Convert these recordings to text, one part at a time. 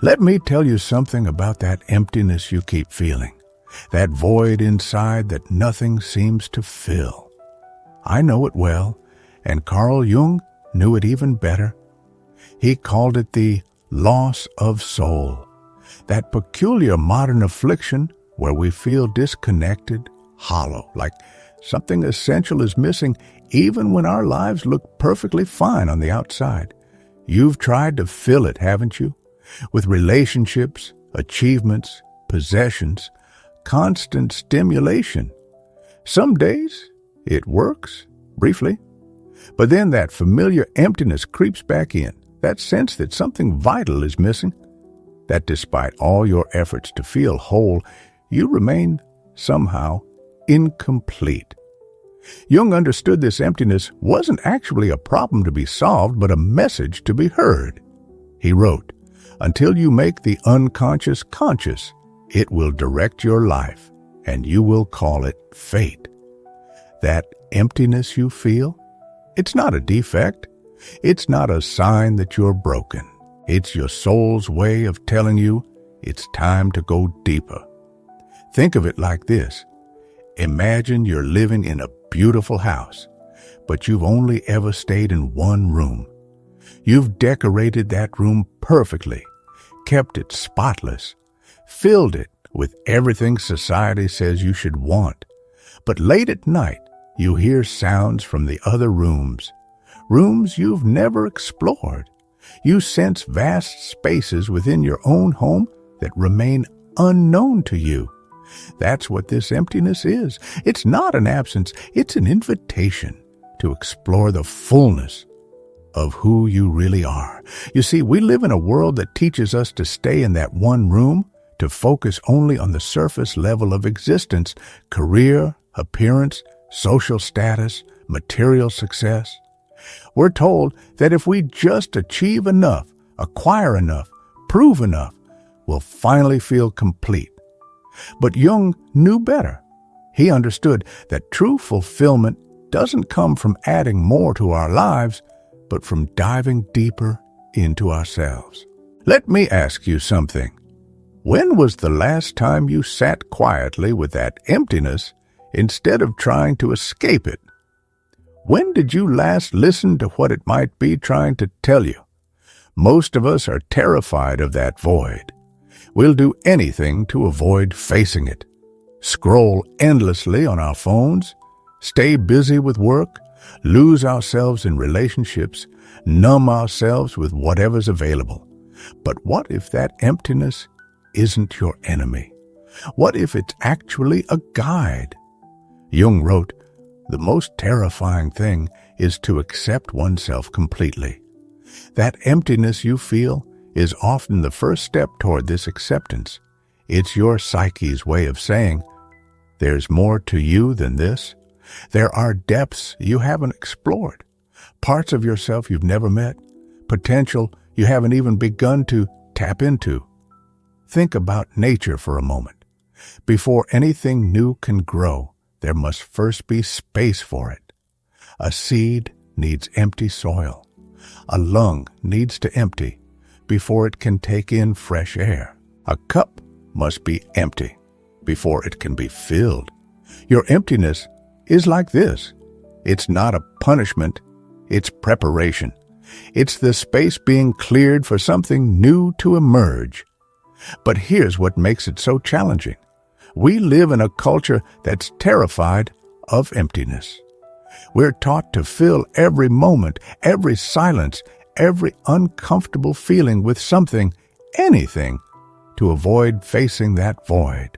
Let me tell you something about that emptiness you keep feeling, that void inside that nothing seems to fill. I know it well, and Carl Jung knew it even better. He called it the loss of soul, that peculiar modern affliction where we feel disconnected, hollow, like something essential is missing even when our lives look perfectly fine on the outside. You've tried to fill it, haven't you? With relationships, achievements, possessions, constant stimulation. Some days it works, briefly, but then that familiar emptiness creeps back in, that sense that something vital is missing, that despite all your efforts to feel whole, you remain somehow incomplete. Jung understood this emptiness wasn't actually a problem to be solved, but a message to be heard. He wrote, "Until you make the unconscious conscious, it will direct your life, and you will call it fate." That emptiness you feel, it's not a defect. It's not a sign that you're broken. It's your soul's way of telling you it's time to go deeper. Think of it like this. Imagine you're living in a beautiful house, but you've only ever stayed in one room. You've decorated that room perfectly, kept it spotless, filled it with everything society says you should want. But late at night, you hear sounds from the other rooms, rooms you've never explored. You sense vast spaces within your own home that remain unknown to you. That's what this emptiness is. It's not an absence, it's an invitation to explore the fullness of who you really are. You see, we live in a world that teaches us to stay in that one room, to focus only on the surface level of existence, career, appearance, social status, material success. We're told that if we just achieve enough, acquire enough, prove enough, we'll finally feel complete. But Jung knew better. He understood that true fulfillment doesn't come from adding more to our lives, but from diving deeper into ourselves. Let me ask you something. When was the last time you sat quietly with that emptiness instead of trying to escape it? When did you last listen to what it might be trying to tell you? Most of us are terrified of that void. We'll do anything to avoid facing it. Scroll endlessly on our phones, stay busy with work, lose ourselves in relationships, numb ourselves with whatever's available. But what if that emptiness isn't your enemy? What if it's actually a guide? Jung wrote, "The most terrifying thing is to accept oneself completely." That emptiness you feel is often the first step toward this acceptance. It's your psyche's way of saying, there's more to you than this. There are depths you haven't explored, parts of yourself you've never met, potential you haven't even begun to tap into. Think about nature for a moment. Before anything new can grow, there must first be space for it. A seed needs empty soil. A lung needs to empty before it can take in fresh air. A cup must be empty before it can be filled. Your emptiness is like this. It's not a punishment, it's preparation. It's the space being cleared for something new to emerge. But here's what makes it so challenging. We live in a culture that's terrified of emptiness. We're taught to fill every moment, every silence, every uncomfortable feeling with something, anything, to avoid facing that void.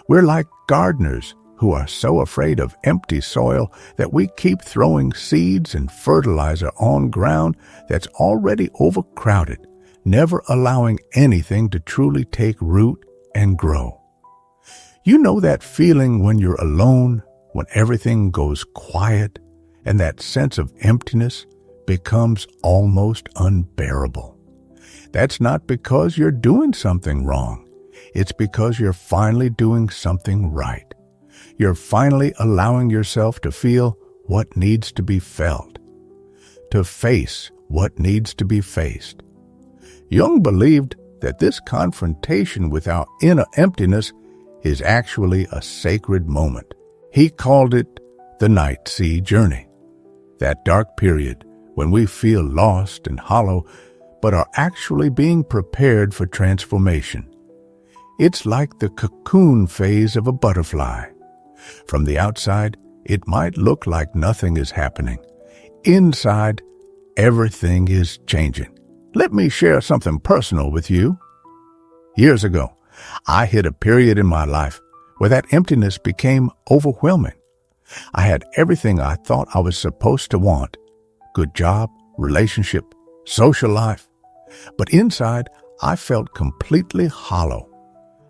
We're like gardeners who are so afraid of empty soil that we keep throwing seeds and fertilizer on ground that's already overcrowded, never allowing anything to truly take root and grow. You know that feeling when you're alone, when everything goes quiet, and that sense of emptiness becomes almost unbearable. That's not because you're doing something wrong. It's because you're finally doing something right. You're finally allowing yourself to feel what needs to be felt, to face what needs to be faced. Jung believed that this confrontation with our inner emptiness is actually a sacred moment. He called it the night sea journey, that dark period when we feel lost and hollow, but are actually being prepared for transformation. It's like the cocoon phase of a butterfly. From the outside, it might look like nothing is happening. Inside, everything is changing. Let me share something personal with you. Years ago, I hit a period in my life where that emptiness became overwhelming. I had everything I thought I was supposed to want: good job, relationship, social life. But inside, I felt completely hollow.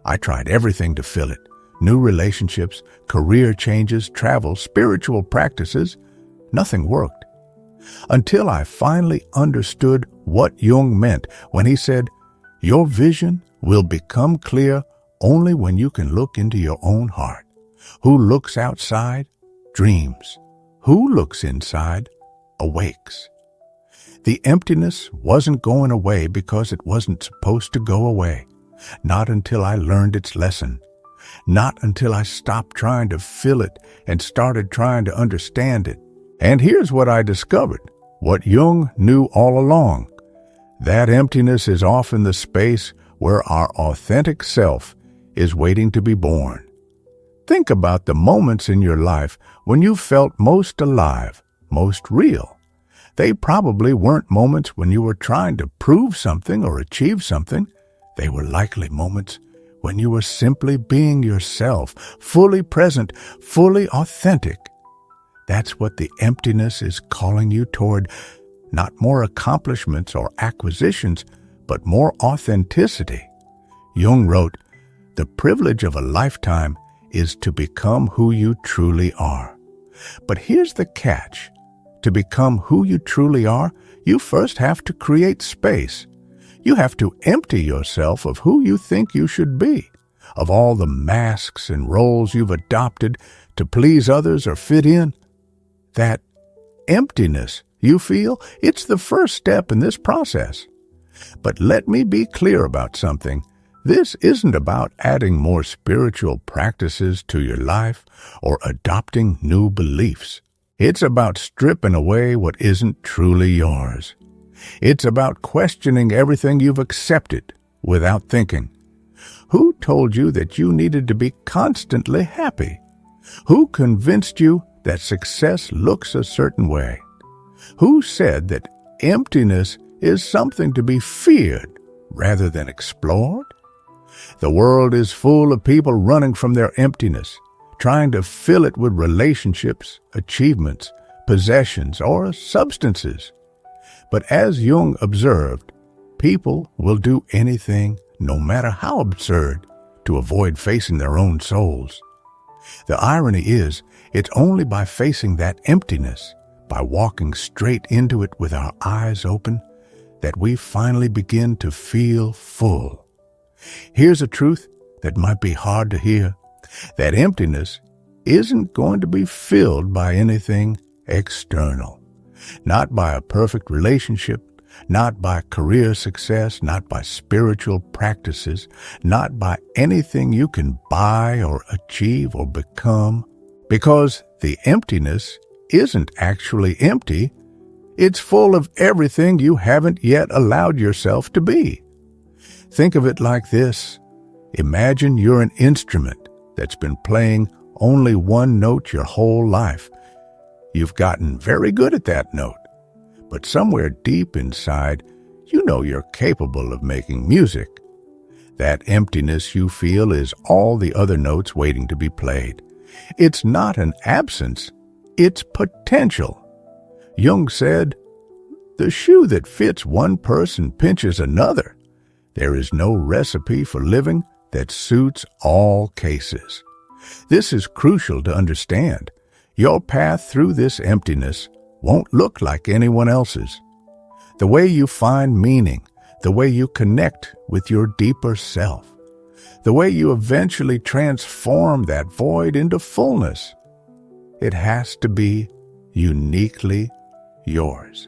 I tried everything to fill it: new relationships, career changes, travel, spiritual practices. Nothing worked. Until I finally understood what Jung meant when he said, "Your vision will become clear only when you can look into your own heart. Who looks outside dreams. Who looks inside awakes." The emptiness wasn't going away because it wasn't supposed to go away. Not until I learned its lesson. Not until I stopped trying to fill it and started trying to understand it. And here's what I discovered, what Jung knew all along. That emptiness is often the space where our authentic self is waiting to be born. Think about the moments in your life when you felt most alive, most real. They probably weren't moments when you were trying to prove something or achieve something. They were likely moments when you were simply being yourself, fully present, fully authentic. That's what the emptiness is calling you toward, not more accomplishments or acquisitions, but more authenticity. Jung wrote, "The privilege of a lifetime is to become who you truly are." But here's the catch. To become who you truly are, you first have to create space. You have to empty yourself of who you think you should be, of all the masks and roles you've adopted to please others or fit in. That emptiness you feel, it's the first step in this process. But let me be clear about something. This isn't about adding more spiritual practices to your life or adopting new beliefs. It's about stripping away what isn't truly yours. It's about questioning everything you've accepted without thinking. Who told you that you needed to be constantly happy? Who convinced you that success looks a certain way? Who said that emptiness is something to be feared rather than explored? The world is full of people running from their emptiness, trying to fill it with relationships, achievements, possessions, or substances. But as Jung observed, people will do anything, no matter how absurd, to avoid facing their own souls. The irony is, it's only by facing that emptiness, by walking straight into it with our eyes open, that we finally begin to feel full. Here's a truth that might be hard to hear. That emptiness isn't going to be filled by anything external. Not by a perfect relationship, not by career success, not by spiritual practices, not by anything you can buy or achieve or become. Because the emptiness isn't actually empty. It's full of everything you haven't yet allowed yourself to be. Think of it like this. Imagine you're an instrument that's been playing only one note your whole life. You've gotten very good at that note, but somewhere deep inside, you know you're capable of making music. That emptiness you feel is all the other notes waiting to be played. It's not an absence, it's potential. Jung said, "The shoe that fits one person pinches another. There is no recipe for living that suits all cases." This is crucial to understand. Your path through this emptiness won't look like anyone else's. The way you find meaning, the way you connect with your deeper self, the way you eventually transform that void into fullness, it has to be uniquely yours.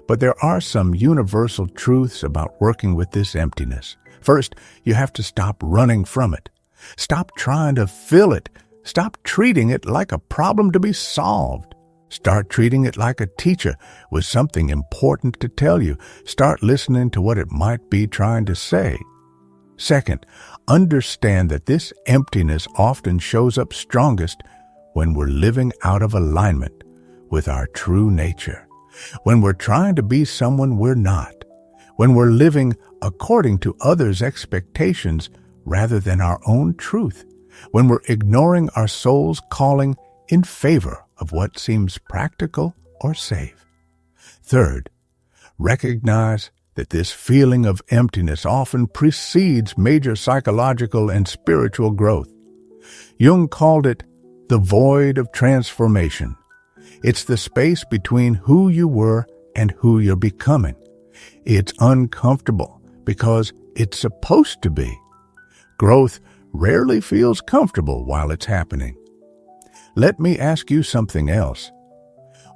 But there are some universal truths about working with this emptiness. First, you have to stop running from it. Stop trying to fill it. Stop treating it like a problem to be solved. Start treating it like a teacher with something important to tell you. Start listening to what it might be trying to say. Second, understand that this emptiness often shows up strongest when we're living out of alignment with our true nature, when we're trying to be someone we're not, when we're living according to others' expectations rather than our own truth, when we're ignoring our soul's calling in favor of what seems practical or safe. Third, recognize that this feeling of emptiness often precedes major psychological and spiritual growth. Jung called it the void of transformation. It's the space between who you were and who you're becoming. It's uncomfortable because it's supposed to be. Growth rarely feels comfortable while it's happening. Let me ask you something else.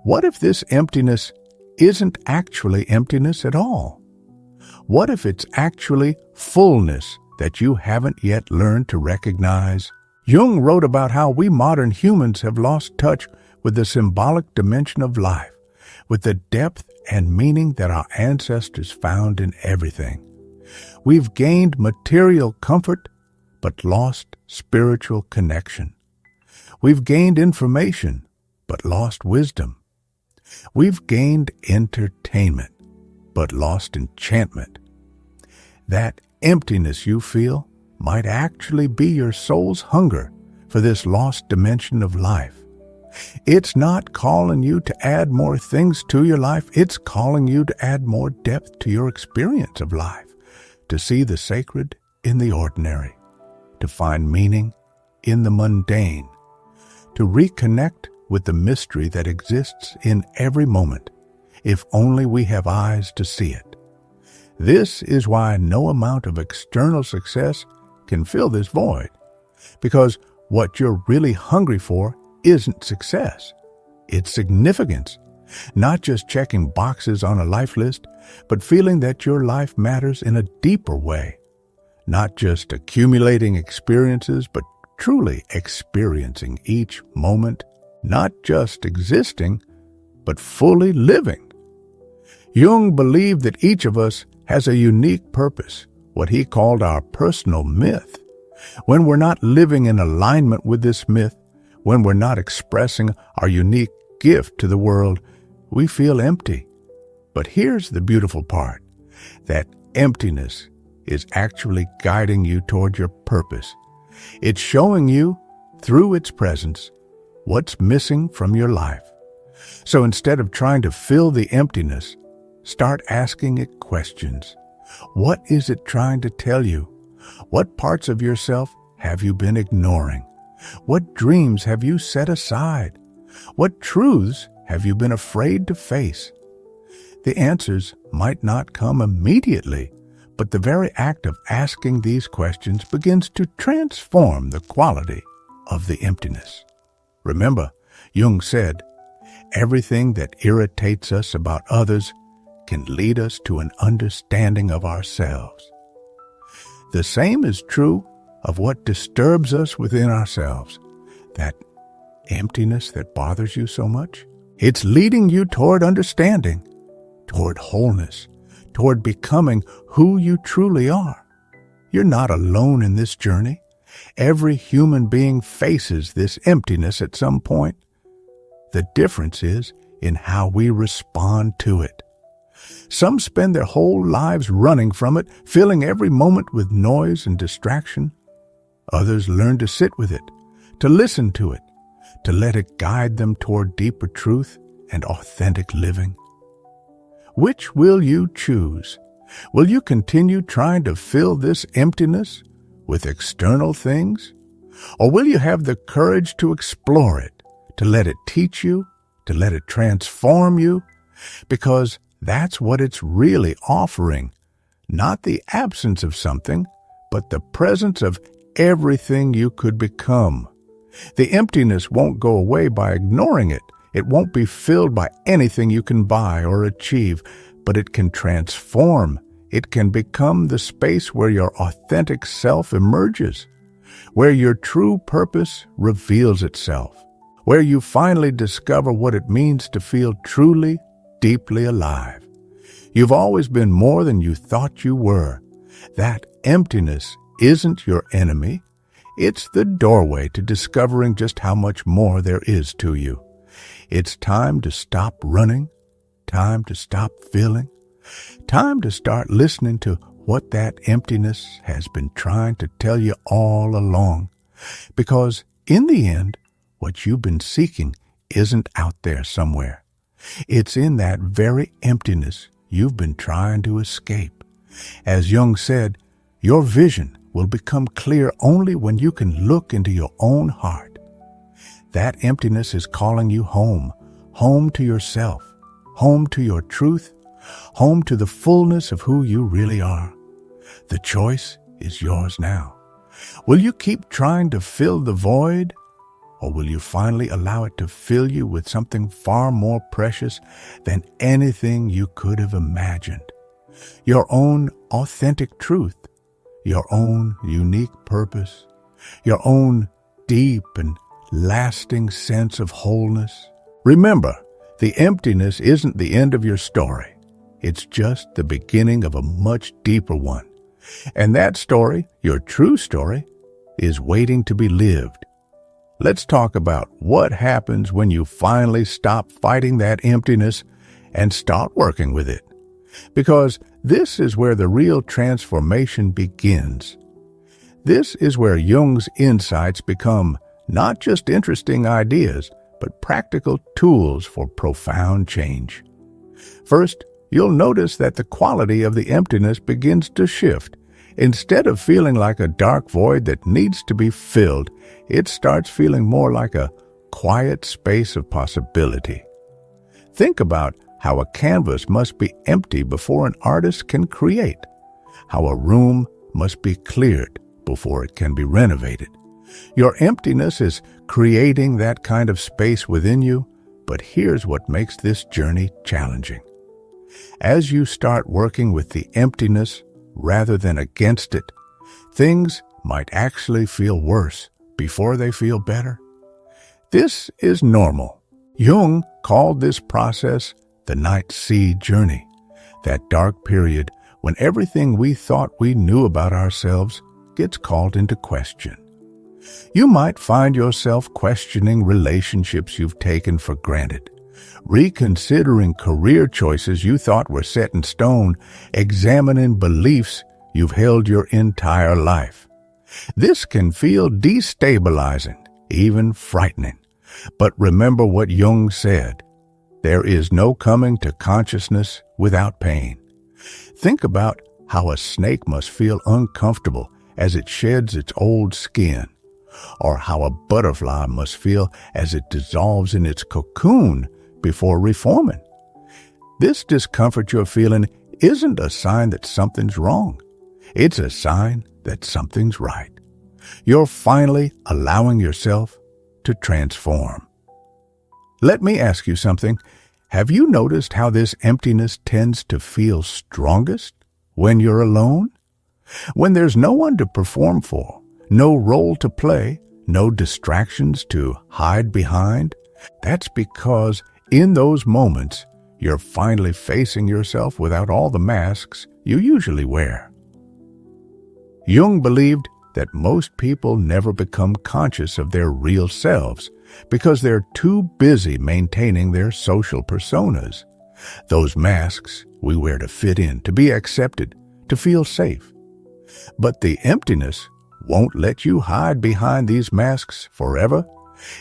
What if this emptiness isn't actually emptiness at all? What if it's actually fullness that you haven't yet learned to recognize? Jung wrote about how we modern humans have lost touch with the symbolic dimension of life, with the depth and meaning that our ancestors found in everything. We've gained material comfort, but lost spiritual connection. We've gained information, but lost wisdom. We've gained entertainment, but lost enchantment. That emptiness you feel might actually be your soul's hunger for this lost dimension of life. It's not calling you to add more things to your life. It's calling you to add more depth to your experience of life, to see the sacred in the ordinary, to find meaning in the mundane, to reconnect with the mystery that exists in every moment, if only we have eyes to see it. This is why no amount of external success can fill this void, because what you're really hungry for isn't success. It's significance, not just checking boxes on a life list, but feeling that your life matters in a deeper way, not just accumulating experiences, but truly experiencing each moment, not just existing, but fully living. Jung believed that each of us has a unique purpose, what he called our personal myth. When we're not living in alignment with this myth, when we're not expressing our unique gift to the world, we feel empty. But here's the beautiful part. That emptiness is actually guiding you toward your purpose. It's showing you, through its presence, what's missing from your life. So instead of trying to fill the emptiness, start asking it questions. What is it trying to tell you? What parts of yourself have you been ignoring? What dreams have you set aside? What truths have you been afraid to face? The answers might not come immediately, but the very act of asking these questions begins to transform the quality of the emptiness. Remember, Jung said, everything that irritates us about others can lead us to an understanding of ourselves. The same is true of what disturbs us within ourselves, that emptiness that bothers you so much. It's leading you toward understanding, toward wholeness, toward becoming who you truly are. You're not alone in this journey. Every human being faces this emptiness at some point. The difference is in how we respond to it. Some spend their whole lives running from it, filling every moment with noise and distraction. Others learn to sit with it, to listen to it, to let it guide them toward deeper truth and authentic living. Which will you choose? Will you continue trying to fill this emptiness with external things? Or will you have the courage to explore it, to let it teach you, to let it transform you? Because that's what it's really offering. Not the absence of something, but the presence of everything you could become. The emptiness won't go away by ignoring it. It won't be filled by anything you can buy or achieve, but it can transform. It can become the space where your authentic self emerges, where your true purpose reveals itself, where you finally discover what it means to feel truly, deeply alive. You've always been more than you thought you were. That emptiness isn't your enemy. It's the doorway to discovering just how much more there is to you. It's time to stop running, time to stop feeling, time to start listening to what that emptiness has been trying to tell you all along. Because in the end, what you've been seeking isn't out there somewhere. It's in that very emptiness you've been trying to escape. As Jung said, your vision will become clear only when you can look into your own heart. That emptiness is calling you home, home to yourself, home to your truth, home to the fullness of who you really are. The choice is yours now. Will you keep trying to fill the void, or will you finally allow it to fill you with something far more precious than anything you could have imagined? Your own authentic truth, your own unique purpose, your own deep and lasting sense of wholeness. Remember, the emptiness isn't the end of your story. It's just the beginning of a much deeper one. And that story, your true story, is waiting to be lived. Let's talk about what happens when you finally stop fighting that emptiness and start working with it. Because this is where the real transformation begins. This is where Jung's insights become not just interesting ideas, but practical tools for profound change. First, you'll notice that the quality of the emptiness begins to shift. Instead of feeling like a dark void that needs to be filled, it starts feeling more like a quiet space of possibility. Think about how a canvas must be empty before an artist can create, how a room must be cleared before it can be renovated. Your emptiness is creating that kind of space within you, but here's what makes this journey challenging. As you start working with the emptiness rather than against it, things might actually feel worse before they feel better. This is normal. Jung called this process the night sea journey, that dark period when everything we thought we knew about ourselves gets called into question. You might find yourself questioning relationships you've taken for granted, reconsidering career choices you thought were set in stone, examining beliefs you've held your entire life. This can feel destabilizing, even frightening. But remember what Jung said, there is no coming to consciousness without pain. Think about how a snake must feel uncomfortable as it sheds its old skin, or how a butterfly must feel as it dissolves in its cocoon before reforming. This discomfort you're feeling isn't a sign that something's wrong. It's a sign that something's right. You're finally allowing yourself to transform. Let me ask you something. Have you noticed how this emptiness tends to feel strongest when you're alone? When there's no one to perform for, no role to play, no distractions to hide behind? That's because in those moments, you're finally facing yourself without all the masks you usually wear. Jung believed that most people never become conscious of their real selves because they're too busy maintaining their social personas. Those masks we wear to fit in, to be accepted, to feel safe. But the emptiness won't let you hide behind these masks forever.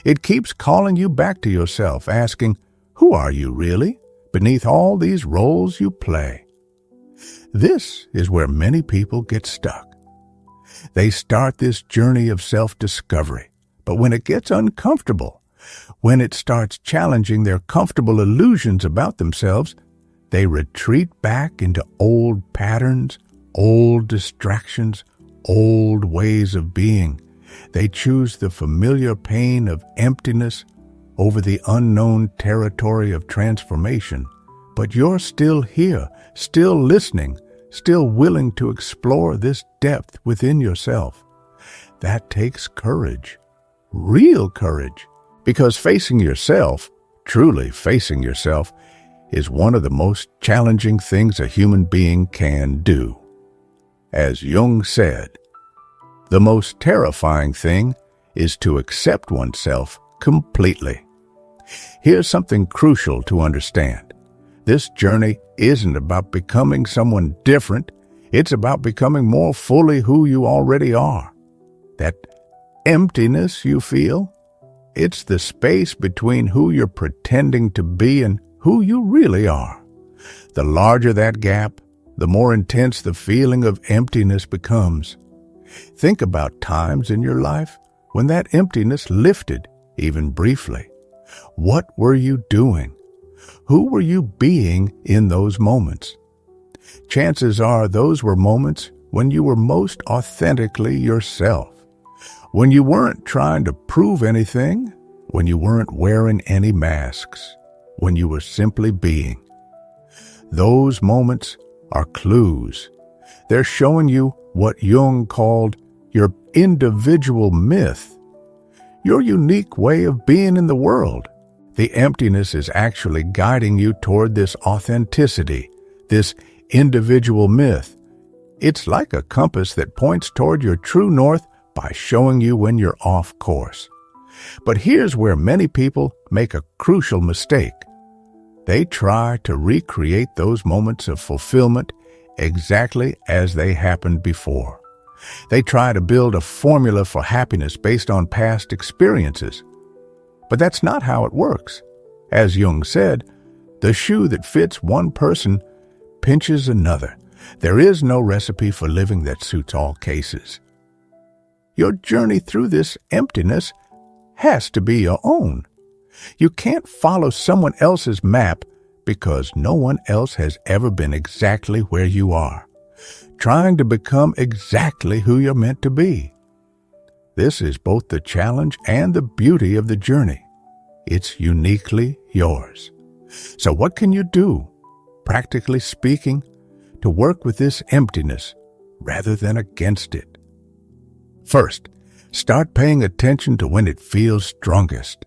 It keeps calling you back to yourself, asking, who are you really, beneath all these roles you play? This is where many people get stuck. They start this journey of self-discovery, but when it gets uncomfortable, when it starts challenging their comfortable illusions about themselves, they retreat back into old patterns, old distractions, old ways of being. They choose the familiar pain of emptiness over the unknown territory of transformation, but you're still here, still listening, still willing to explore this depth within yourself. That takes courage, real courage, because facing yourself, truly facing yourself, is one of the most challenging things a human being can do. As Jung said, the most terrifying thing is to accept oneself completely. Here's something crucial to understand. This journey isn't about becoming someone different. It's about becoming more fully who you already are. That emptiness you feel, it's the space between who you're pretending to be and who you really are. The larger that gap, the more intense the feeling of emptiness becomes. Think about times in your life when that emptiness lifted, even briefly. What were you doing? Who were you being in those moments? Chances are those were moments when you were most authentically yourself, when you weren't trying to prove anything, when you weren't wearing any masks, when you were simply being. Those moments are clues. They're showing you what Jung called your individual myth, your unique way of being in the world. The emptiness is actually guiding you toward this authenticity, this individual myth. It's like a compass that points toward your true north by showing you when you're off course. But here's where many people make a crucial mistake. They try to recreate those moments of fulfillment exactly as they happened before. They try to build a formula for happiness based on past experiences. But that's not how it works. As Jung said, the shoe that fits one person pinches another. There is no recipe for living that suits all cases. Your journey through this emptiness has to be your own. You can't follow someone else's map because no one else has ever been exactly where you are, trying to become exactly who you're meant to be. This is both the challenge and the beauty of the journey. It's uniquely yours. So what can you do, practically speaking, to work with this emptiness rather than against it? First, start paying attention to when it feels strongest.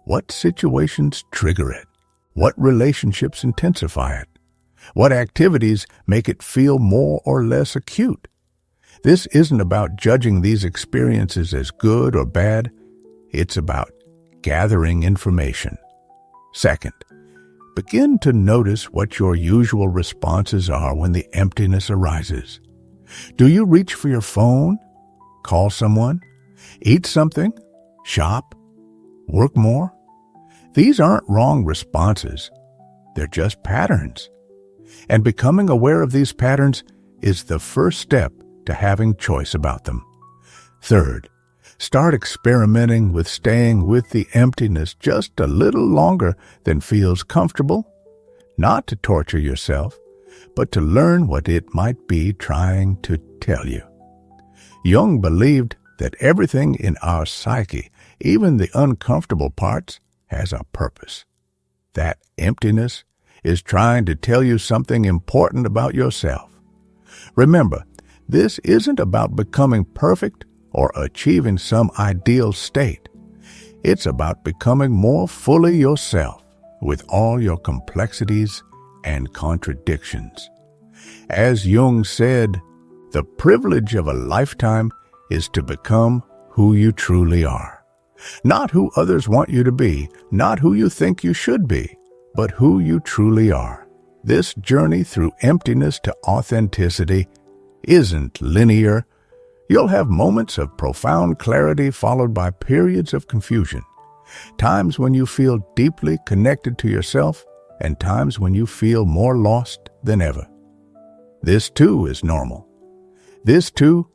What situations trigger it? What relationships intensify it? What activities make it feel more or less acute? This isn't about judging these experiences as good or bad. It's about gathering information. Second, begin to notice what your usual responses are when the emptiness arises. Do you reach for your phone? Call someone? Eat something? Shop? Work more? These aren't wrong responses. They're just patterns. And becoming aware of these patterns is the first step to having choice about them. Third, start experimenting with staying with the emptiness just a little longer than feels comfortable, not to torture yourself, but to learn what it might be trying to tell you. Jung believed that everything in our psyche, even the uncomfortable parts, has a purpose. That emptiness is trying to tell you something important about yourself. Remember, this isn't about becoming perfect or achieving some ideal state. It's about becoming more fully yourself with all your complexities and contradictions. As Jung said, the privilege of a lifetime is to become who you truly are. Not who others want you to be, not who you think you should be, but who you truly are. This journey through emptiness to authenticity isn't linear. You'll have moments of profound clarity followed by periods of confusion, times when you feel deeply connected to yourself and times when you feel more lost than ever. This too is normal. This too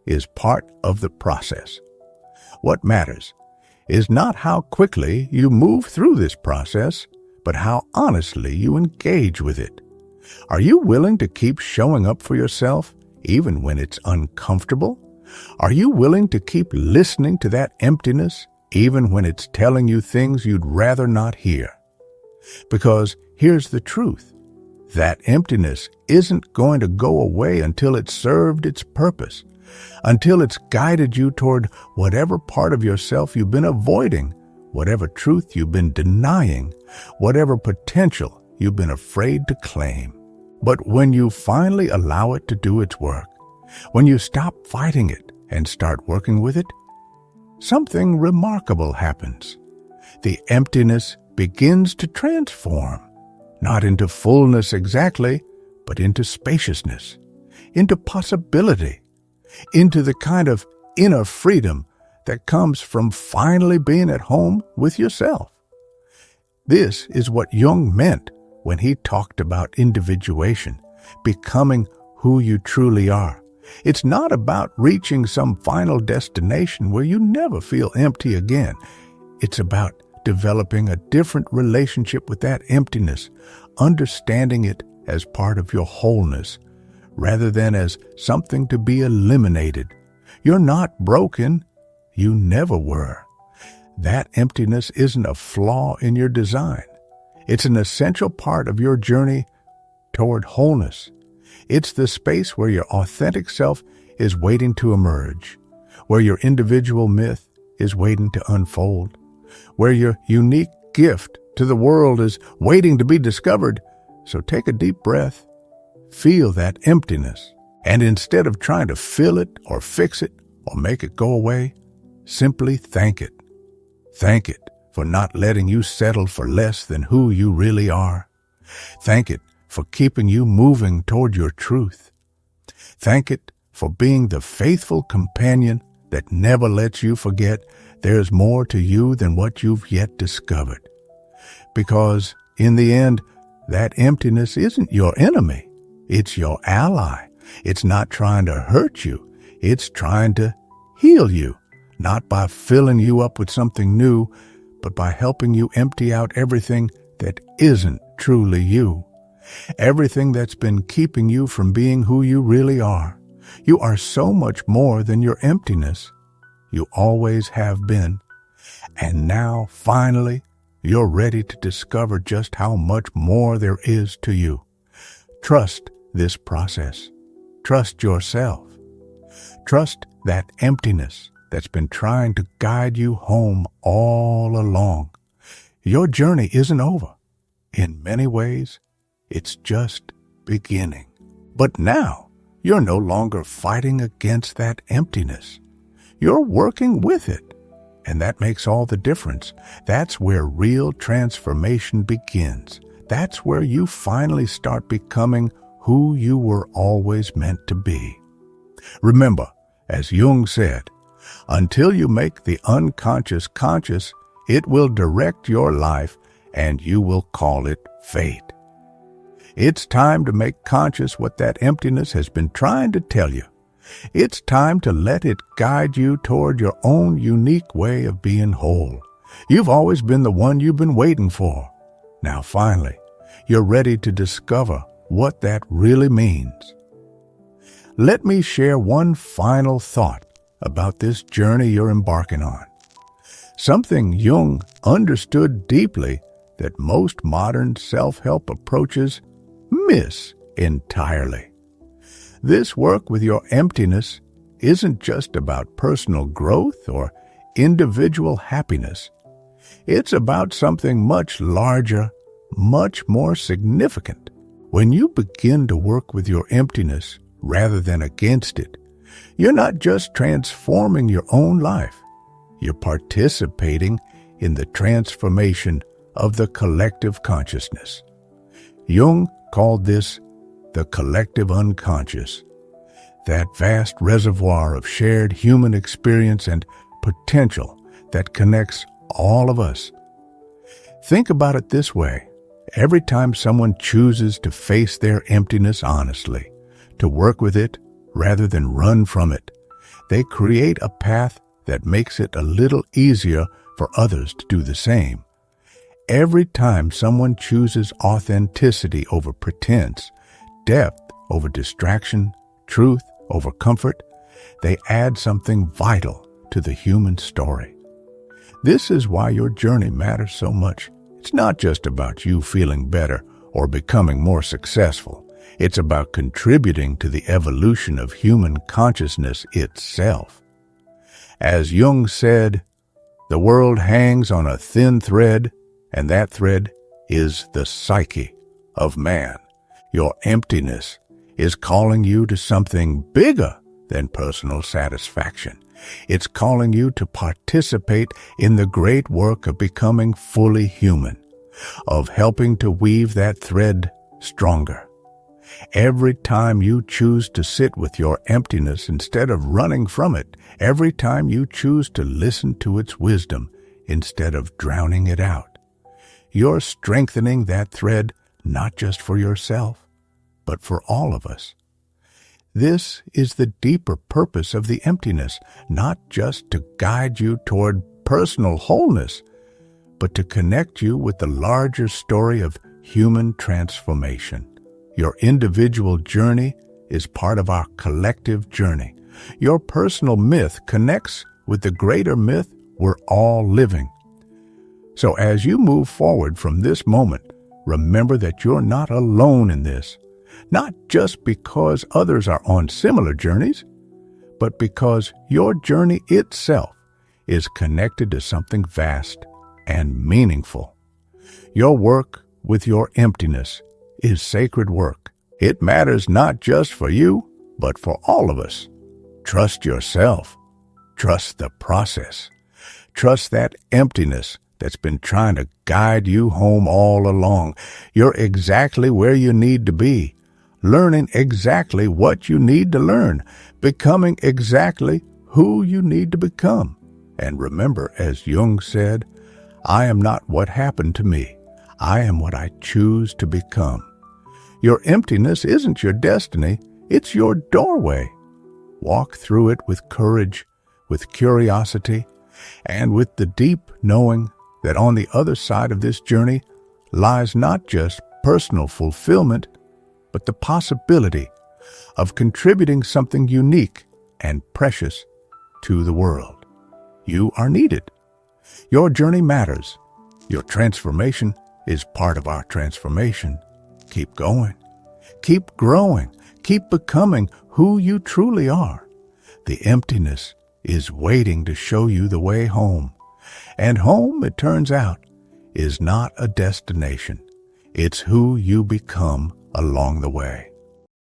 is part of the process. What matters is not how quickly you move through this process, but how honestly you engage with it. Are you willing to keep showing up for yourself even when it's uncomfortable? Are you willing to keep listening to that emptiness even when it's telling you things you'd rather not hear. Because here's the truth. That emptiness isn't going to go away until it's served its purpose, until it's guided you toward whatever part of yourself you've been avoiding, whatever truth you've been denying, whatever potential you've been afraid to claim. But when you finally allow it to do its work, when you stop fighting it and start working with it, something remarkable happens. The emptiness begins to transform, not into fullness exactly, but into spaciousness, into possibility, into the kind of inner freedom that comes from finally being at home with yourself. This is what Jung meant when he talked about individuation, becoming who you truly are. It's not about reaching some final destination where you never feel empty again. It's about developing a different relationship with that emptiness, understanding it as part of your wholeness, rather than as something to be eliminated. You're not broken. You never were. That emptiness isn't a flaw in your design. It's an essential part of your journey toward wholeness. It's the space where your authentic self is waiting to emerge, where your individual myth is waiting to unfold, where your unique gift to the world is waiting to be discovered. So take a deep breath, feel that emptiness, and instead of trying to fill it or fix it or make it go away, simply thank it. Thank it for not letting you settle for less than who you really are. Thank it for keeping you moving toward your truth. Thank it for being the faithful companion that never lets you forget there's more to you than what you've yet discovered. Because in the end, that emptiness isn't your enemy. It's your ally. It's not trying to hurt you. It's trying to heal you, not by filling you up with something new, but by helping you empty out everything that isn't truly you. Everything that's been keeping you from being who you really are. You are so much more than your emptiness. You always have been. And now, finally, you're ready to discover just how much more there is to you. Trust this process. Trust yourself. Trust that emptiness that's been trying to guide you home all along. Your journey isn't over. In many ways, it's just beginning. But now, you're no longer fighting against that emptiness. You're working with it. And that makes all the difference. That's where real transformation begins. That's where you finally start becoming who you were always meant to be. Remember, as Jung said, until you make the unconscious conscious, it will direct your life and you will call it fate. It's time to make conscious what that emptiness has been trying to tell you. It's time to let it guide you toward your own unique way of being whole. You've always been the one you've been waiting for. Now finally, you're ready to discover what that really means. Let me share one final thought about this journey you're embarking on. Something Jung understood deeply that most modern self-help approaches miss entirely. This work with your emptiness isn't just about personal growth or individual happiness. It's about something much larger, much more significant. When you begin to work with your emptiness rather than against it, you're not just transforming your own life. You're participating in the transformation of the collective consciousness. Jung called this the collective unconscious, that vast reservoir of shared human experience and potential that connects all of us. Think about it this way. Every time someone chooses to face their emptiness honestly, to work with it rather than run from it, they create a path that makes it a little easier for others to do the same. Every time someone chooses authenticity over pretense, depth over distraction, truth over comfort, they add something vital to the human story. This is why your journey matters so much. It's not just about you feeling better or becoming more successful. It's about contributing to the evolution of human consciousness itself. As Jung said, the world hangs on a thin thread, and that thread is the psyche of man. Your emptiness is calling you to something bigger than personal satisfaction. It's calling you to participate in the great work of becoming fully human, of helping to weave that thread stronger. Every time you choose to sit with your emptiness instead of running from it, every time you choose to listen to its wisdom instead of drowning it out, you're strengthening that thread not just for yourself, but for all of us. This is the deeper purpose of the emptiness, not just to guide you toward personal wholeness, but to connect you with the larger story of human transformation. Your individual journey is part of our collective journey. Your personal myth connects with the greater myth we're all living. So as you move forward from this moment, remember that you're not alone in this, not just because others are on similar journeys, but because your journey itself is connected to something vast and meaningful. Your work with your emptiness is sacred work. It matters not just for you, but for all of us. Trust yourself. Trust the process. Trust that emptiness that's been trying to guide you home all along. You're exactly where you need to be, learning exactly what you need to learn, becoming exactly who you need to become. And remember, as Jung said, I am not what happened to me. I am what I choose to become. Your emptiness isn't your destiny, it's your doorway. Walk through it with courage, with curiosity, and with the deep knowing that on the other side of this journey lies not just personal fulfillment, but the possibility of contributing something unique and precious to the world. You are needed. Your journey matters. Your transformation is part of our transformation. Keep going. Keep growing. Keep becoming who you truly are. The emptiness is waiting to show you the way home. And home, it turns out, is not a destination. It's who you become along the way.